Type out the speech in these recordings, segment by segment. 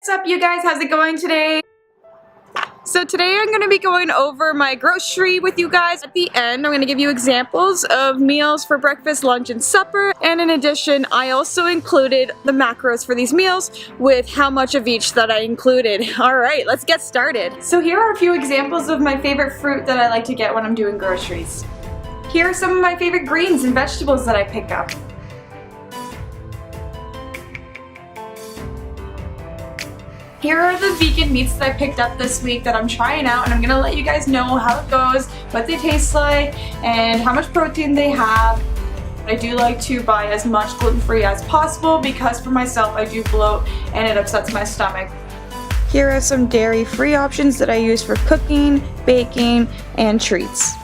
What's up, you guys? How's it going today? So today I'm going to be going over my grocery with you guys. At the end, I'm going to give you examples of meals for breakfast, lunch, and supper. And in addition, I also included the macros for these meals with how much of each that I included. Alright, let's get started. So here are a few examples of my favorite fruit that I like to get when I'm doing groceries. Here are some of my favorite greens and vegetables that I pick up. Here are the vegan meats that I picked up this week that I'm trying out, and I'm gonna let you guys know how it goes, what they taste like, and how much protein they have. I do like to buy as much gluten-free as possible because for myself I do bloat and it upsets my stomach. Here are some dairy-free options that I use for cooking, baking, and treats.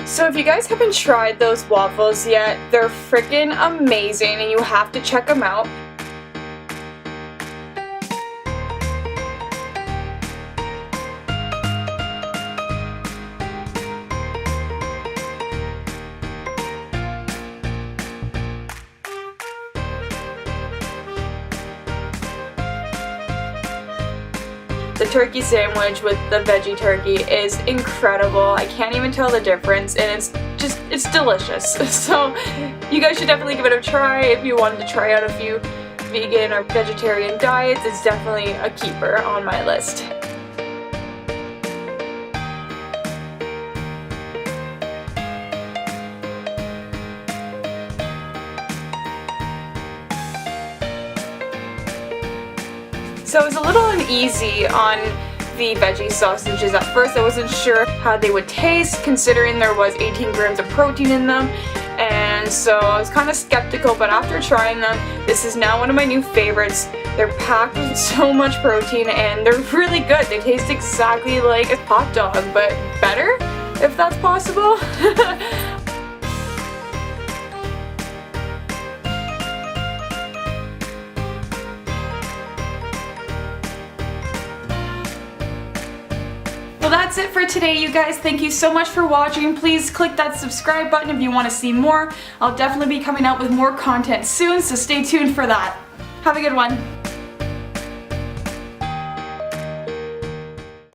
So if you guys haven't tried those waffles yet, they're freaking amazing and you have to check them out. The turkey sandwich with the veggie turkey is incredible. I can't even tell the difference, and it's delicious. So you guys should definitely give it a try if you wanted to try out a few vegan or vegetarian diets. It's definitely a keeper on my list. So I was a little uneasy on the veggie sausages at first. I wasn't sure how they would taste considering there was 18 grams of protein in them, and so I was kind of skeptical, but after trying them, this is now one of my new favorites. They're packed with so much protein and they're really good. They taste exactly like a hot dog, but better, if that's possible. Well, that's it for today, you guys. Thank you so much for watching. Please click that subscribe button if you want to see more. I'll definitely be coming out with more content soon, so stay tuned for that. Have a good one.